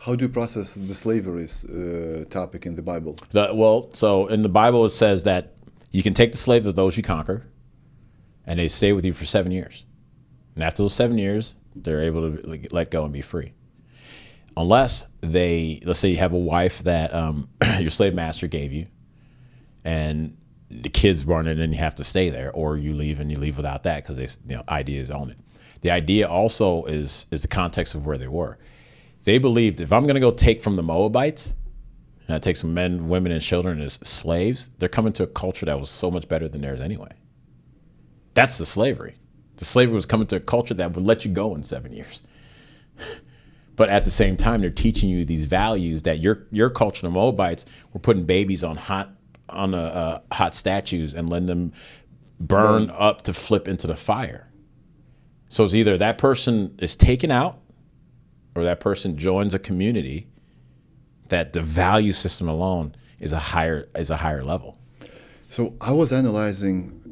How do you process the slavery topic in the Bible? So in the Bible it says that you can take the slave of those you conquer, and they stay with you for 7 years. And after those 7 years, they're able to let go and be free. Unless let's say you have a wife that your slave master gave you, and the kids born, and then you have to stay there, or you leave and you leave without that because ideas own it. The idea also is the context of where they were. They believed if I'm going to go take from the Moabites, and I take some men, women, and children as slaves, they're coming to a culture that was so much better than theirs anyway. That's the slavery. The slavery was coming to a culture that would let you go in 7 years. But at the same time, they're teaching you these values that your culture, the Moabites, were putting babies on hot statues and letting them burn up to flip into the fire. So it's either that person is taken out, or that person joins a community that the value system alone is a higher level. So I was analyzing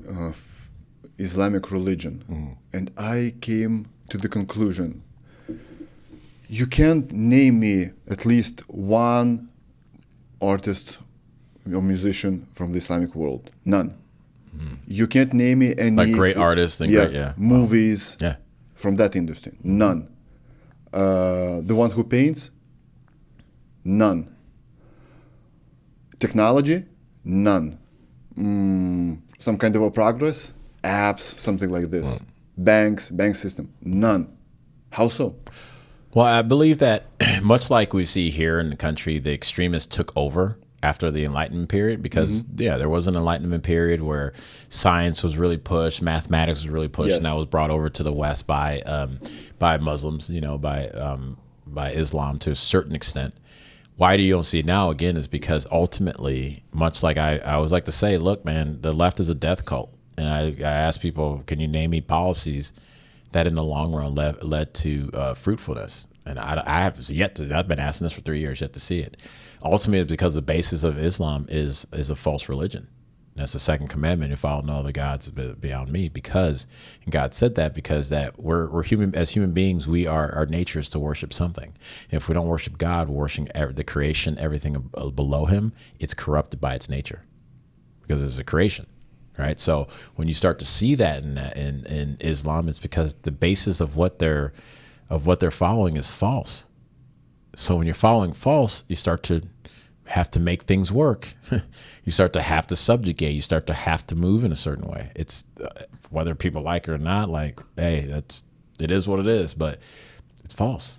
Islamic religion, and I came to the conclusion: you can't name me at least one artist or musician from the Islamic world. None. You can't name me any like great artists and movies from that industry. None. The one who paints? None. Technology? None. Some kind of a progress? Apps, something like this. Bank system? None. How so? Well, I believe that much like we see here in the country, the extremists took over after the Enlightenment period because, there was an Enlightenment period where science was really pushed, mathematics was really pushed, and that was brought over to the West by Muslims, by Islam to a certain extent. Why you don't see it now, again, is because ultimately, much like I always like to say, look, man, the left is a death cult. And I ask people, can you name me policies that in the long run led to fruitfulness? And I have yet to, I've been asking this for 3 years, yet to see it. Ultimately, it's because the basis of Islam is a false religion. That's the second commandment: you follow no other gods beyond me. Because God said that because that we're human, as human beings, our nature is to worship something. If we don't worship God, we're worshiping the creation, everything below Him. It's corrupted by its nature because it's a creation, right? So when you start to see that in Islam, it's because the basis of what they're following is false. So when you're following false, you start to have to make things work. You start to have to subjugate. You start to have to move in a certain way. It's whether people like it or not. Like, hey, it is what it is. But it's false.